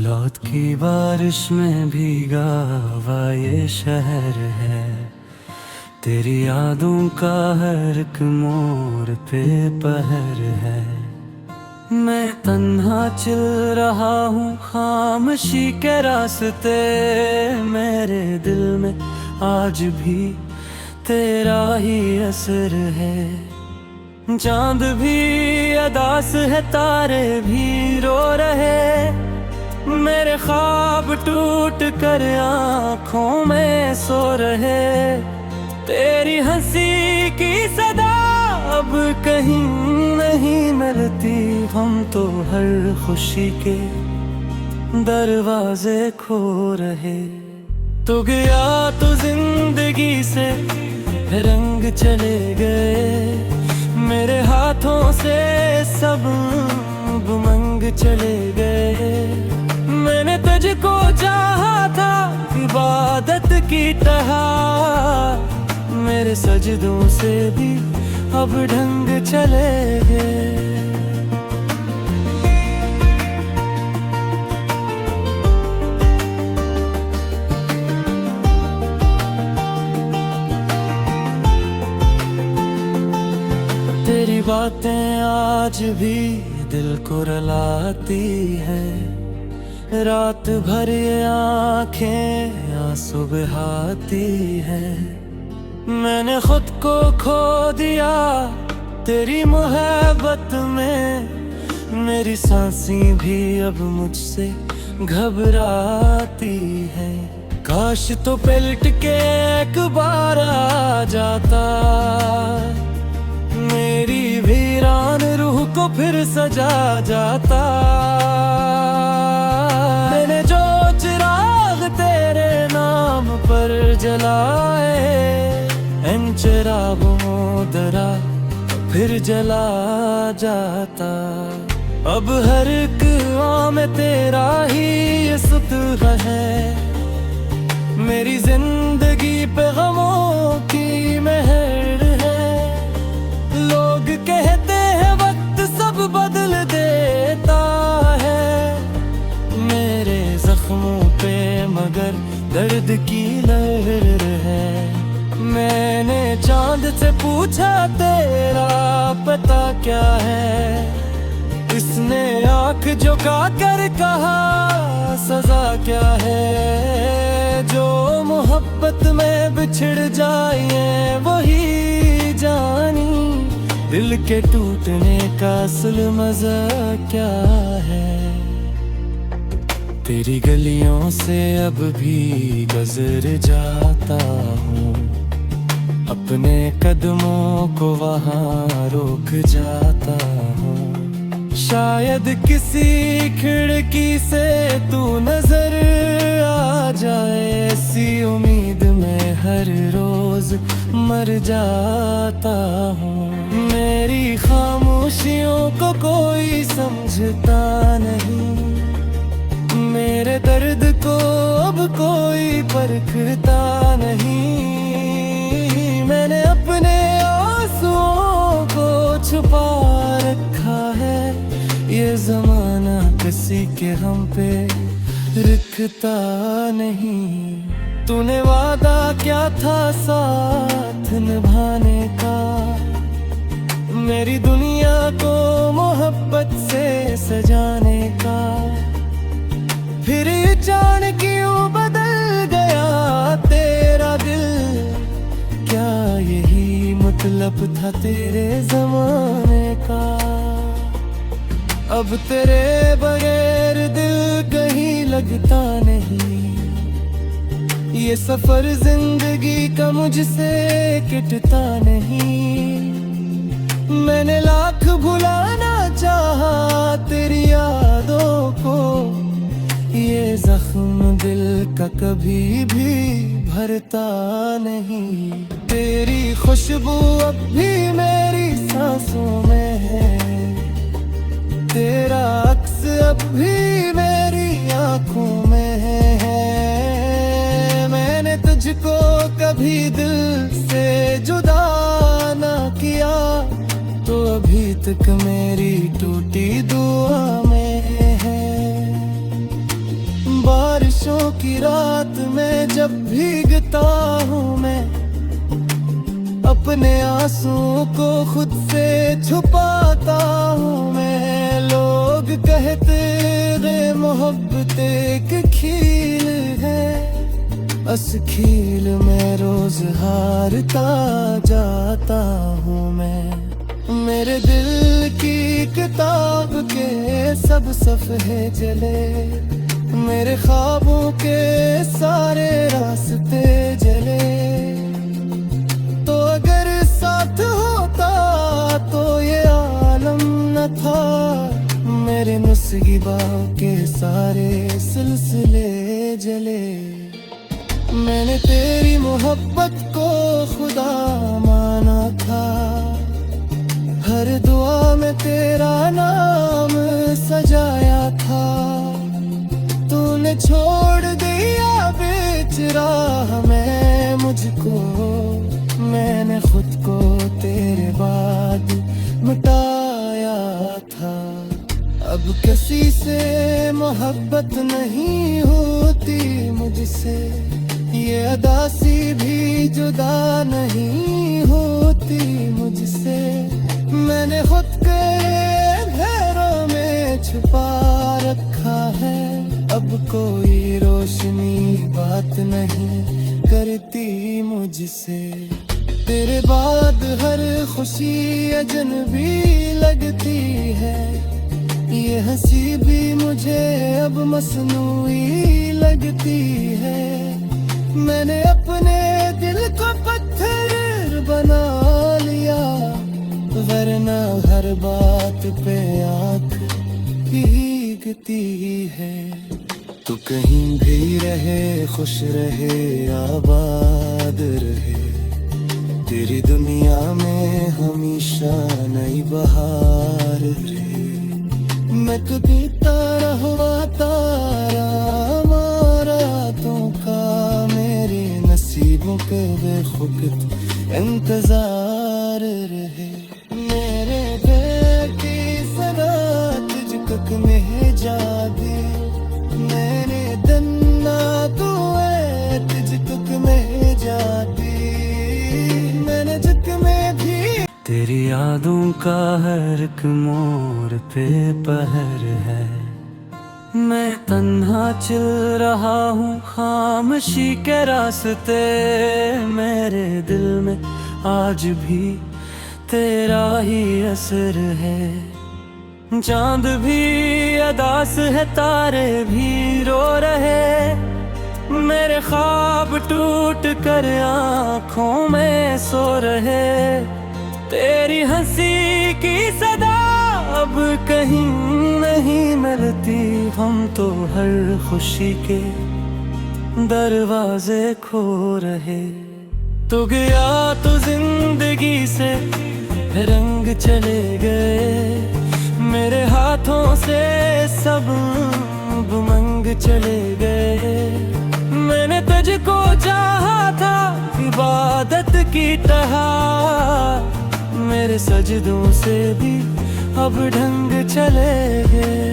लौट की बारिश में भीगा हुआ ये शहर है। तेरी यादों का हर एक मोड़ पे पहर है। मैं तन्हा चल रहा हूँ खामोशी के रास्ते। मेरे दिल में आज भी तेरा ही असर है। चांद भी अदास है, तारे भी रो रहे। मेरे ख्वाब टूट कर आँखों में सो रहे। तेरी हंसी की सदा अब कहीं नहीं मिलती। हम तो हर खुशी के दरवाजे खो रहे। तू गया तो जिंदगी से रंग चले गए। मेरे हाथों से सब उमंग चले गए। मैंने तुझको चाहा था इबादत की तरह। मेरे सजदों से भी अब ढंग चले गए। तेरी बातें आज भी दिल को रुलाती है। रात भर ये आँखें आंसू बहाती है। मैंने खुद को खो दिया तेरी मोहब्बत में। मेरी सांसें भी अब मुझसे घबराती है। काश तो पलट के एक बार आ जाता। मेरी वीरान रूह को फिर सजा जाता। मैंने जो चिराग तेरे नाम पर जलाए, इन चिरागों दरा फिर जला जाता। अब हर एक आँख में तेरा ही सुतरा है। मेरी जिंदगी पे गमों की मेहर है। लोग कहते हैं वक्त सब बदल देता है मेरे जख्मों पे, मगर दर्द की लहर है। मैंने चांद से पूछा तेरा पता क्या है। इसने आंख झुका कर कहा सजा क्या है। जो मोहब्बत में बिछड़ जाए वही जानी। दिल के टूटने का असल मजा क्या है। तेरी गलियों से अब भी गुजर जाता हूँ। अपने कदमों को वहाँ रोक जाता हूँ। शायद किसी खिड़की से तू नजर आ जाए। ऐसी उम्मीद में हर रोज मर जाता हूँ। मेरी खामोशियों को कोई समझता नहीं। मेरे दर्द को अब कोई परखता नहीं। मैंने अपने आंसुओं को छुपा रखा है। ये जमाना किसी के हम पे रुकता नहीं। तूने वादा क्या था साथ निभाने का। मेरी दुनिया को मोहब्बत से सजाने का। फिर ये जान क्यों बदल गया तेरा दिल। क्या यही मतलब था तेरे जमाने का। अब तेरे बगैर दिल कहीं लगता नहीं। ये सफर जिंदगी का मुझसे कटता नहीं। मैंने लाख भुलाना चाहा तेरी यादों को। ये जख्म दिल का कभी भी भरता नहीं। तेरी खुशबू अब भी मेरी सांसों में है। तेरा अक्स अब भी मेरी आँखों में है। मैंने तुझको कभी दिल से जुदा ना किया। तो अभी तक मेरी टूटी दुआ में है। बारिशों की रात में जब भीगता हूँ मैं, अपने आंसुओं को खुद से छुपाता हूँ मैं। लोग कहते रे मोहब्बत एक खील है, बस खील में रोज हारता जाता हूँ मैं। मेरे दिल की किताब के सब सफ़े जले, मेरे ख्वाबों के सारे रास्ते जले। तो अगर साथ होता तो ये आलम न था, मेरे मुसीबा के सारे सिलसिले जले। मैंने तेरी मोहब्बत को खुदा माना था, हर दुआ में तेरा नाम सजाया था। तूने छोड़ दिया बीच राह में मुझको, मैंने खुद को तेरे बाद मिटाया था। अब किसी से मोहब्बत नहीं होती मुझसे, ये अदासी भी जुदा नहीं होती मुझसे। मैंने खुद के अंधेरों में छुपा रखा है, अब कोई रोशनी बात नहीं करती मुझसे। तेरे बाद हर खुशी अजनबी लगती है, ये हंसी भी मुझे अब मसनूई लगती है। मैंने अपने दिल को पत्थर बना लिया, वरना हर बात पे आँख भीगती है। तू कहीं भी रहे, खुश रहे, आबाद रहे, तेरी दुनिया में हमेशा नई बहार रहे। मैं कभी तारा हुआ तारा मारा रातों का, मेरे नसीबों के बेखुद इंतजार रहे। मेरे बेटी सदा तुझक में जादे, मेरे दन्ना तू है तुझक में जाती। मैंने जग में भी तेरी यादों का हर एक मोड़ पे पहर है। मैं तन्हा चल रहा हूँ खामोशी के रास्ते, मेरे दिल में आज भी तेरा ही असर है। चांद भी अदास है, तारे भी रो रहे, मेरे ख्वाब टूट कर आँखों में सो रहे। तेरी हंसी की सदा अब कहीं नहीं मिलती, हम तो हर खुशी के दरवाजे खो रहे। तू गया तो जिंदगी से रंग चले गए, मेरे हाथों से सब उमंग चले गए। मैंने तुझको चाहा था इबादत की तरह, मेरे सजदों से भी अब ढंग चले गए।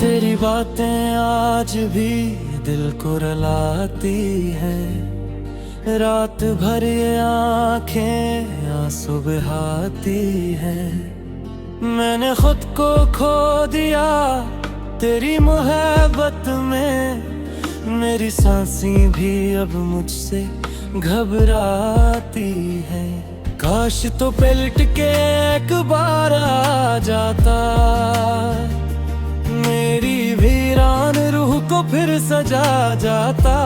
तेरी बातें आज भी दिल को रुलाती है, रात भर ये आँखें आंसू बहाती है। मैंने खुद को खो दिया तेरी मोहब्बत में, मेरी सांसें भी अब मुझसे घबराती है। काश तो पलट के एक बार आ जाता, मेरी वीरान रूह को फिर सजा जाता।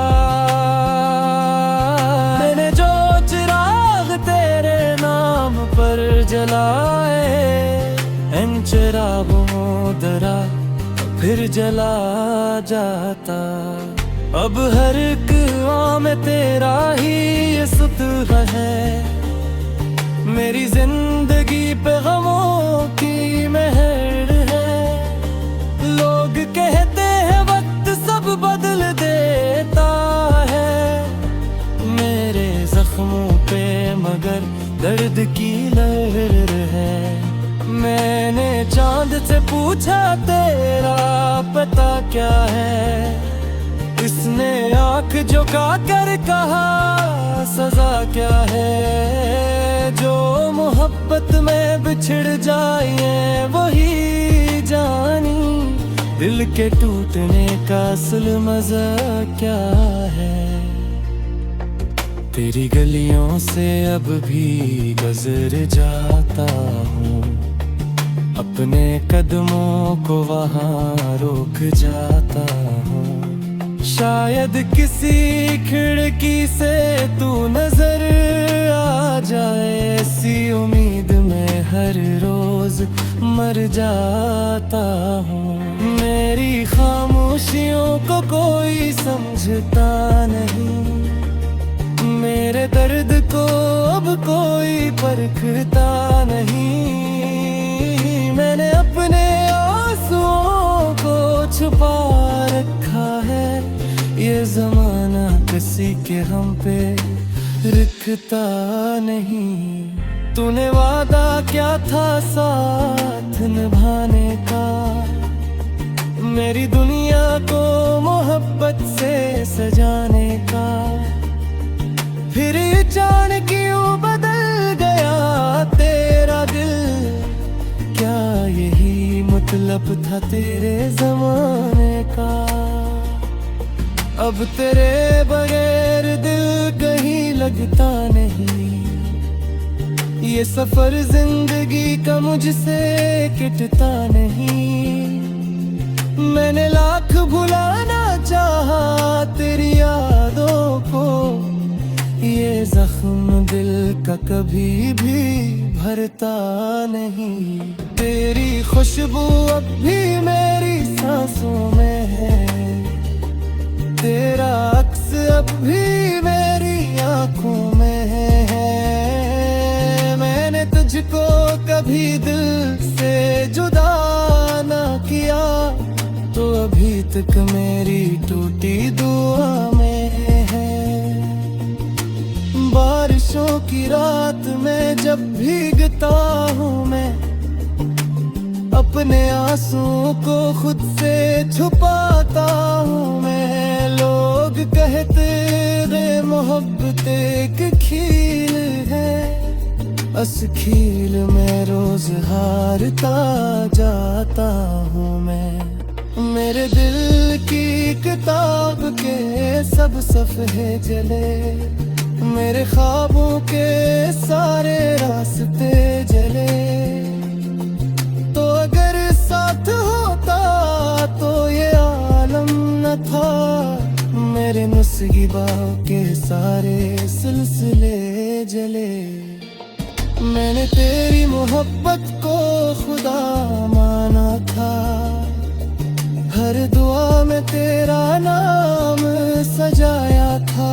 मैंने जो चिराग तेरे नाम पर जलाए, इन चिरागों दरा फिर जला जाता। अब हर एक आम में तेरा ही ये सुतह है, मेरी जिंदगी पे गमों की मेहर है। लोग कहते हैं वक्त सब बदल देता है, अंदर दर्द की लहर है। मैंने चांद से पूछा तेरा पता क्या है, इसने आंख झुका कर कहा सजा क्या है। जो मोहब्बत में बिछड़ जाए वही जानी, दिल के टूटने का असल मजा क्या है। तेरी गलियों से अब भी गुजर जाता हूँ, अपने कदमों को वहाँ रोक जाता हूँ। शायद किसी खिड़की से तू नजर आ जाए, ऐसी उम्मीद में हर रोज मर जाता हूँ। मेरी खामोशियों को कोई समझता नहीं, मेरे दर्द को अब कोई परखता नहीं। मैंने अपने आंसुओं को छुपा रखा है, ये जमाना किसी के हम पे रुकता नहीं। तूने वादा क्या था साथ निभाने का, मेरी दुनिया को मोहब्बत से सजाने का। फिर अचानक क्यों बदल गया तेरा दिल, क्या यही मतलब था तेरे जमाने का। अब तेरे बगैर दिल कहीं लगता नहीं, ये सफर जिंदगी का मुझसे किटता नहीं। मैंने लाख भुलाना चाहा तेरी यादों को, ये जख्म दिल का कभी भी भरता नहीं। तेरी खुशबू अब भी मेरी सांसों में है, तेरा अक्स अब भी मेरी आंखों में है। मैंने तुझको कभी दिल से जुदा ना किया, तो अभी तक मेरी टूटी दुआ में है। बारिशों की रात में जब भीगता हूँ मैं, अपने आंसुओं को खुद से छुपाता हूँ मैं। लोग कहते हैं मोहब्बत एक खील है, बस खील में रोज हारता जाता हूँ मैं। मेरे दिल की किताब के सब सफ़े जले, मेरे ख्वाबों के सारे रास्ते जले। तो अगर साथ होता तो ये आलम न था, मेरे मुसीबा के सारे सिलसिले जले। मैंने तेरी मोहब्बत को खुदा माना था, हर दुआ में तेरा नाम सजाया था।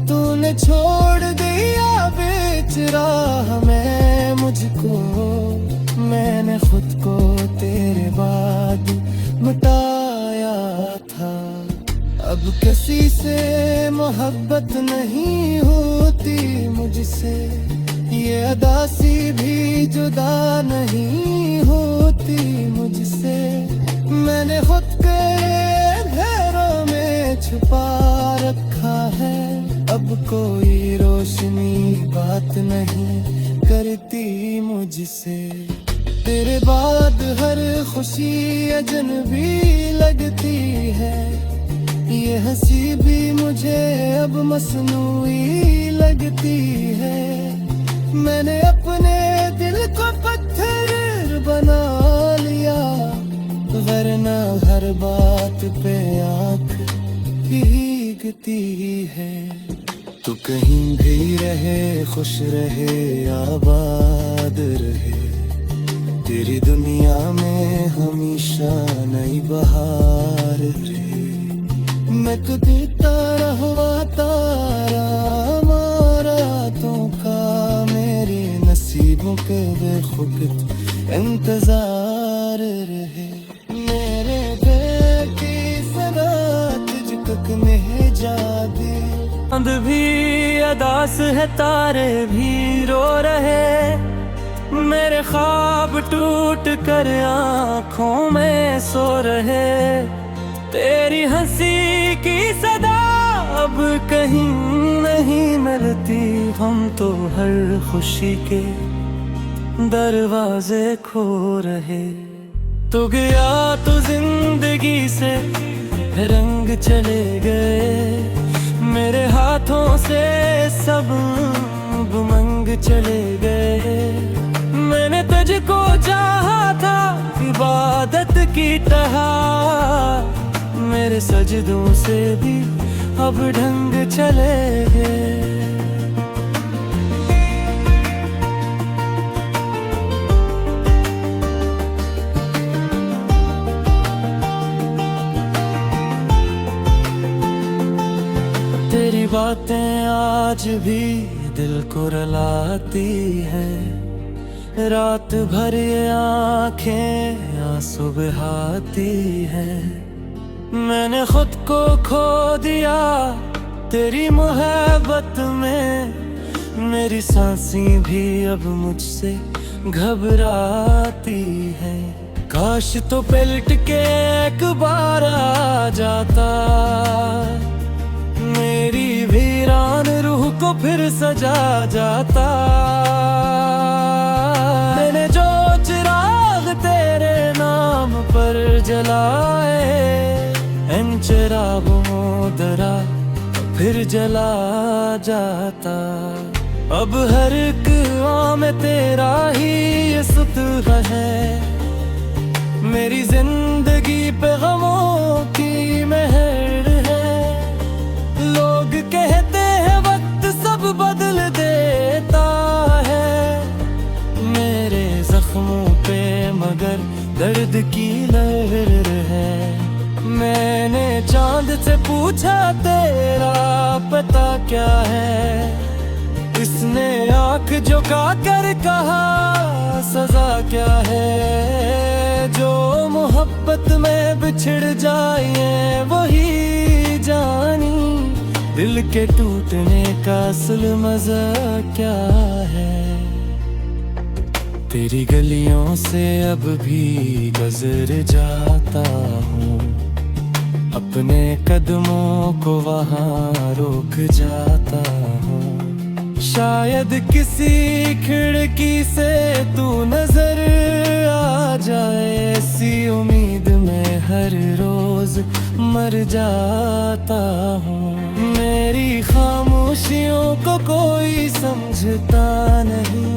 तूने छोड़ दिया बीच राह में मुझको, मैंने खुद को तेरे बाद मिटाया था। अब किसी से मोहब्बत नहीं होती मुझसे, ये अदासी भी जुदा नहीं होती मुझसे। मैंने खुद के अंधेरों में छुपा रखा है, अब कोई रोशनी बात नहीं करती मुझसे। तेरे बाद हर खुशी अजनबी लगती है, ये हंसी भी मुझे अब मसनूई लगती है। मैंने अपने दिल को पत्थर बना लिया, वरना हर बात पे आँख भीगती है। तू कहीं भी रहे, खुश रहे, आबाद रहे, तेरी दुनिया में हमेशा नई बहार रहे। मैं तो देता रहा तारा रातों का, मेरे नसीबों के बेखुद इंतजार रहे। मेरे बेटी सदा तुझ तक नहीं जाती, चांद भी अदास है, तारे भी रो रहे। मेरे ख्वाब टूट कर आँखों में सो रहे। तेरी हंसी की सदा अब कहीं नहीं मिलती, हम तो हर खुशी के दरवाजे खो रहे। तू गया तो जिंदगी से रंग चले गए, मेरे हाथों से सब उमंग चले गए। मैंने तुझको चाहा था इबादत की तरह, मेरे सजदों से भी अब ढंग चले गए। तेरी बातें आज भी दिल को रुलाती हैं, रात भर ये आँखें आंसू बहाती हैं। मैंने खुद को खो दिया तेरी मोहब्बत में, मेरी सांसें भी अब मुझसे घबराती हैं। काश तो पलट के एक बार आ जाता, मेरी वीरान रूह को फिर सजा जाता। मैंने जो चिराग तेरे नाम पर जलाए, इन चिरागों दरा फिर जला जाता। अब हर एक आँख में तेरा ही ये सुतरा है, मेरी जिंदगी पे गमों की मेहर है। लोग कहते हैं वक्त सब बदल देता है, मेरे जख्मों पे मगर दर्द की लहर है। मैंने चांद से पूछा तेरा पता क्या है, इसने आंख झुका कर कहा सजा क्या है। जो मोहब्बत में बिछड़ जाए वही जानी, दिल के टूटने का असल मजा क्या है। तेरी गलियों से अब भी गुजर जाता हूँ, अपने कदमों को वहाँ रोक जाता हूँ। शायद किसी खिड़की से तू नजर आ जाए, ऐसी उम्मीद में हर रोज मर जाता हूँ। मेरी खामोशियों को कोई समझता नहीं,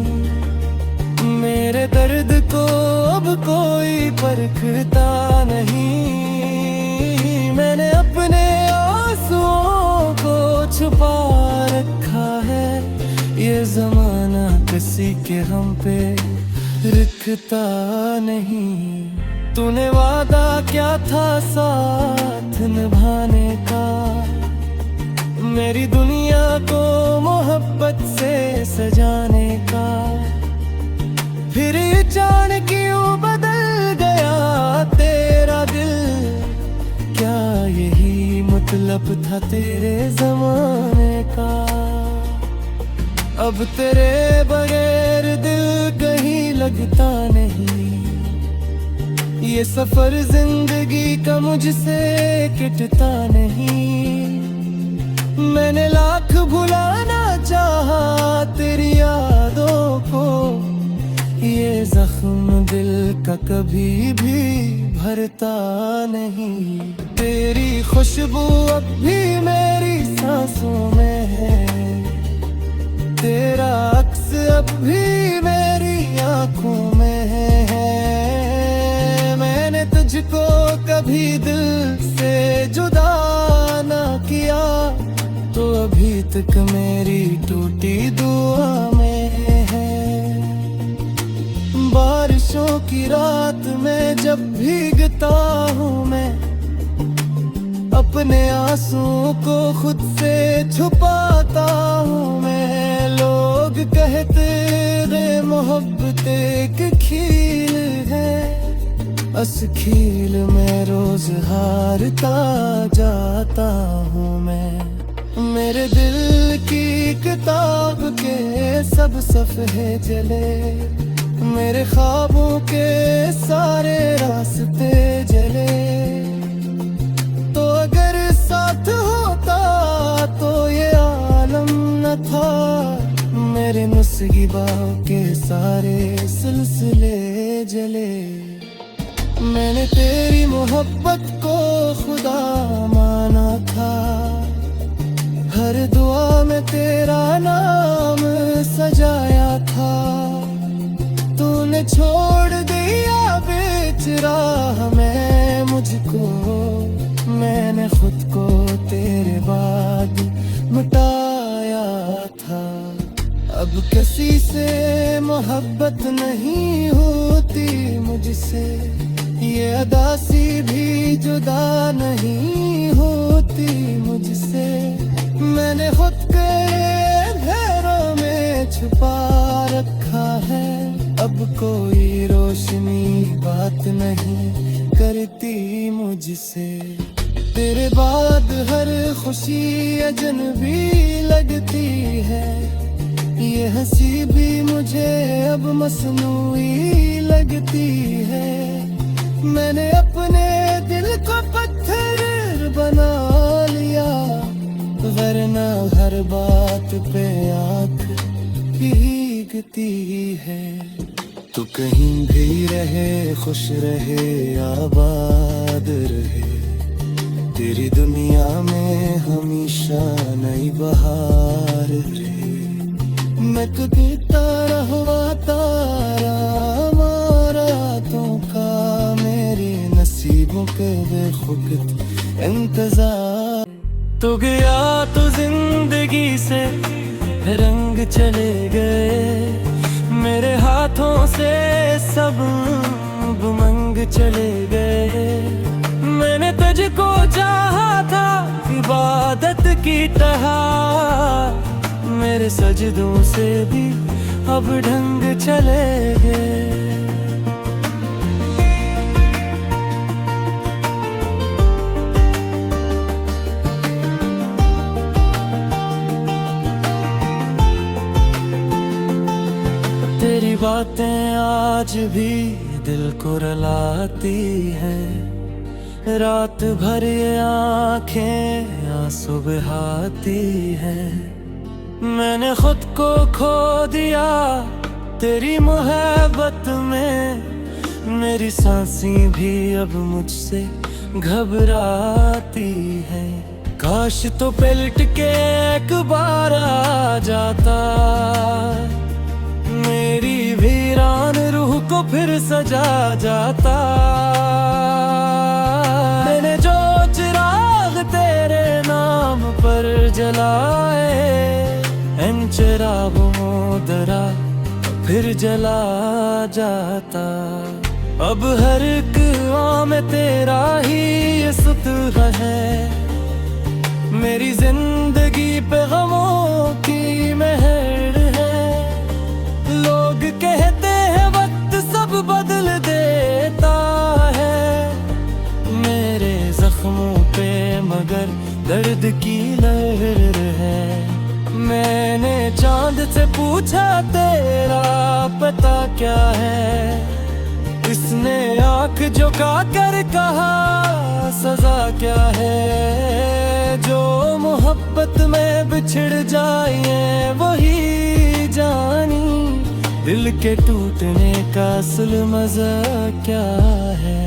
मेरे दर्द को अब कोई परखता नहीं। मैंने अपने आंसुओं को छुपा रखा है, ये जमाना किसी के हम पे रुकता नहीं। तूने वादा क्या था साथ निभाने का, मेरी दुनिया को मोहब्बत से सजाने का। फिर अचानक क्यों बदल गया तेरा दिल, क्या यही मतलब था तेरे जमाने का। अब तेरे बगैर दिल कहीं लगता नहीं, ये सफर जिंदगी का मुझसे कटता नहीं। मैंने लाख भुलाना चाहा तेरी यादों को, ये जख्म दिल का कभी भी भरता नहीं। तेरी खुशबू अब भी मेरी सांसों में है, तेरा अक्स अब भी मेरी आंखों में है। मैंने तुझको कभी दिल से जुदा ना किया, तो अभी तक मेरी टूटी दुआ में है। बारिशों की रात में जब भीगता हूँ मैं, अपने आंसुओं को खुद से छुपाता हूँ मैं। लोग कहते रे मोहब्बत एक खील है, बस खील में रोज हारता जाता हूँ मैं। मेरे दिल की किताब के सब सफ़े जले, मेरे ख्वाबों के सारे रास्ते जले। तो अगर साथ होता तो ये आलम न था, मेरे मुसीबा के सारे सिलसिले जले। मैंने तेरी मोहब्बत को खुदा माना था, हर दुआ में तेरा नाम सजाया था। तूने छोड़ दिया बीच राह में मुझको, मैंने खुद को तेरे बाद मिटाया था। अब किसी से मोहब्बत नहीं होती मुझसे, ये अदासी भी जुदा नहीं होती मुझसे। मैंने खुद के अंधेरों में छुपा रखा है, अब कोई रोशनी बात नहीं करती मुझसे। तेरे बाद हर खुशी अजनबी लगती है, ये हंसी भी मुझे अब मसनूई लगती है। मैंने अपने दिल को पत्थर बना लिया, वरना हर बात पे आँख भीगती है। तू कहीं भी रहे, खुश रहे, आबाद रहे, तेरी दुनिया में हमेशा नई बहार रहे। मैं कभी तारा हुआ तारा मारा रातों का, मेरे नसीबों के बेखुद इंतजार। तू गया तो जिंदगी से रंग चले गए, मेरे हाथों से सब उमंग चले गए। मैंने तुझको चाहा था इबादत की तरह, मेरे सजदों से भी अब ढंग चले गए। तेरी बातें आज भी दिल को रुलाती हैं, रात भर ये आँखें आंसू बहाती हैं। मैंने खुद को खो दिया तेरी मोहब्बत में, मेरी सांसें भी अब मुझसे घबराती हैं। काश तो पलट के एक बार आ जाता, मेरी वीरान रूह को फिर सजा जाता। मैंने जो चिराग तेरे नाम पर जलाए, इन चिरागों दरा फिर जला जाता। अब हर एक आँख में तेरा ही ये सुतह है, मेरी जिंदगी पे गमों की मेहर है। लोग कहते हैं वक्त सब बदल देता है, मेरे जख्मों पे मगर दर्द की लहर है। मैंने चांद से पूछा तेरा पता क्या है, इसने आँख झुका कर कहा सजा क्या है। जो मोहब्बत में बिछड़ जाए वही जानी, दिल के टूटने का असल मजा क्या है।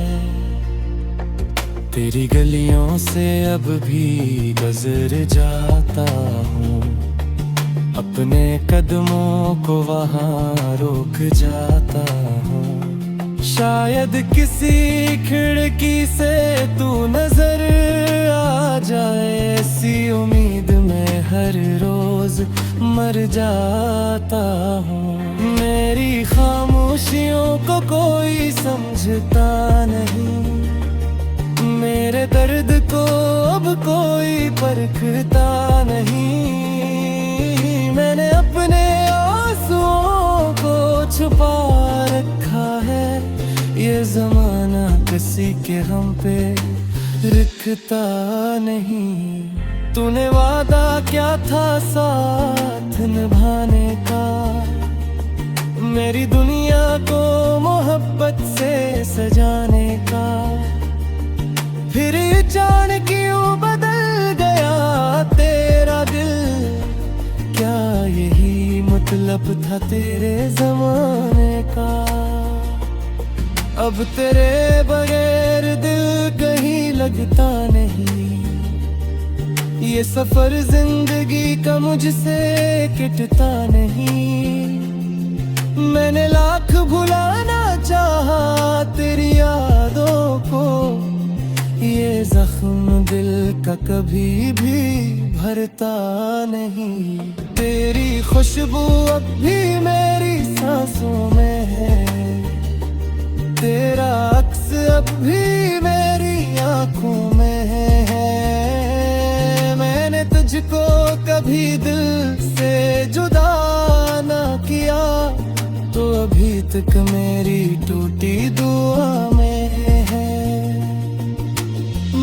तेरी गलियों से अब भी गुजर जाता हूँ, अपने कदमों को वहाँ रोक जाता हूँ। शायद किसी खिड़की से तू नजर आ जाए, ऐसी उम्मीद में हर रोज मर जाता हूँ। मेरी खामोशियों को कोई समझता नहीं, मेरे दर्द को अब कोई परखता नहीं। मैंने अपने आंसुओं को छुपा रखा है, ये जमाना किसी के हम पे रुकता नहीं। तूने वादा क्या था साथ निभाने का, मेरी दुनिया को मोहब्बत से सजाने का। फिर ये जान क्यों बदल गया तेरा दिल, क्या यही मतलब था तेरे ज़माने का। अब तेरे बगैर दिल कहीं लगता नहीं, ये सफर जिंदगी का मुझसे किटता नहीं। मैंने लाख भुलाना चाहा तेरी यादों को, ये जख्म दिल का कभी भी भरता नहीं। तेरी खुशबू अब भी मेरी सांसों में है, तेरा अक्स अब भी मेरी आंखों में है। मैंने तुझको कभी दिल से जुदा ना किया, तो अभी तक मेरी टूटी दुआ में है।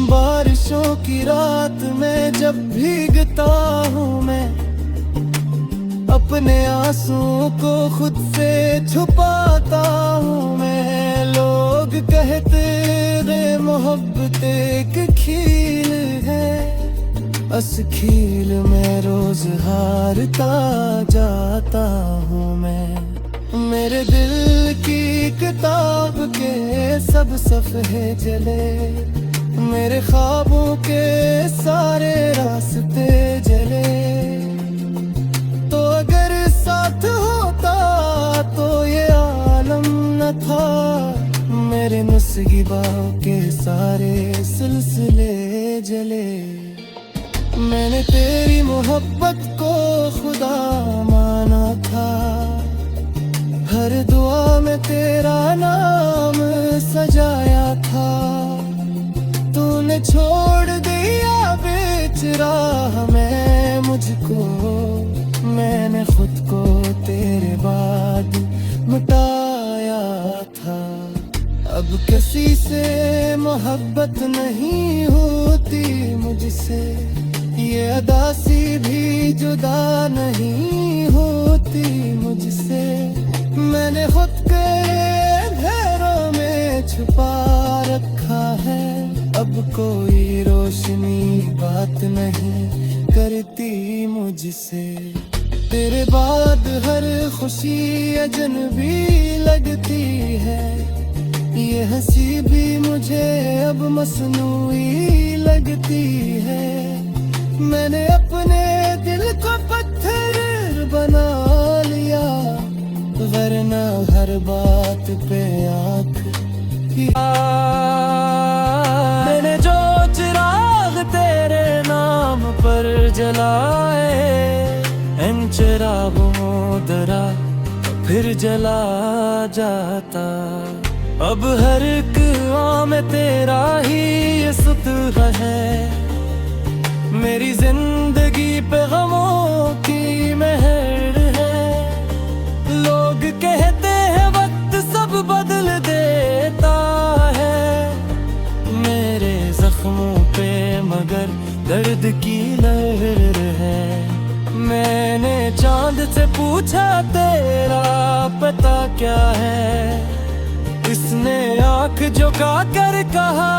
बारिशों की रात में जब भीगता हूँ मैं, अपने आंसुओं को खुद से छुपाता हूँ मैं। लोग कहते रे मोहब्बत एक खील है, बस खील में रोज हारता जाता हूँ मैं। मेरे दिल की किताब के सब सफ़े जले, मेरे ख्वाबों के सारे रास्ते जले। तो अगर साथ होता तो ये आलम न था, मेरे नसीबों के सारे सिलसिले जले। मैंने तेरी मोहब्बत को खुदा माना था, हर दुआ में तेरा नाम सजाया था। तूने छोड़ दिया बीच राह में मुझको, मैंने खुद को तेरे बाद मिटाया था। अब किसी से मोहब्बत नहीं होती मुझसे, ये अदासी भी जुदा नहीं होती मुझसे। मैंने खुद के अंधेरों में छुपा रखा है, अब कोई रोशनी बात नहीं करती मुझसे। तेरे बाद हर खुशी अजनबी लगती है, ये हंसी भी मुझे अब मसनूई लगती है। मैंने अपने दिल को पत्थर बना लिया, वरना हर बात पे आँख की। मैंने जो चिराग तेरे नाम पर जलाए, इन चिरागों दरा फिर जला जाता। अब हर एक आँख में तेरा ही ये सुतह है, मेरी जिंदगी पे गमों की मेहर है। लोग कहते हैं वक्त सब बदल देता है, मेरे जख्मों पे मगर दर्द की लहर है। मैंने चांद से पूछा तेरा पता क्या है, इसने आंख झुका कर कहा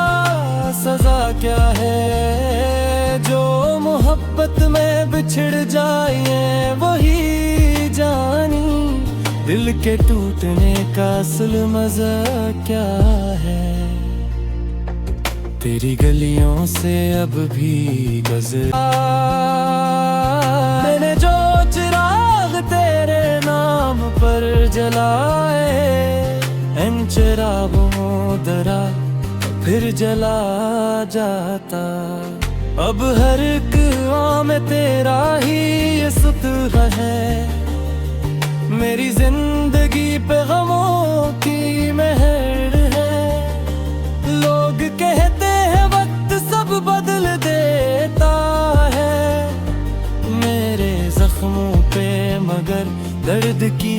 सजा क्या है। जो मोहब्बत में बिछड़ जाए वही जानी, दिल के टूटने का असल मजा क्या है। तेरी गलियों से अब भी गुजरा, मैंने जो चिराग तेरे नाम पर जलाए, इन चिरागों दरा फिर जला जाता। अब हर एक आँख में तेरा ही ये सुतह है, मेरी जिंदगी पे गमों की मेहर है। लोग कहते हैं वक्त सब बदल देता है, मेरे जख्मों पे मगर दर्द की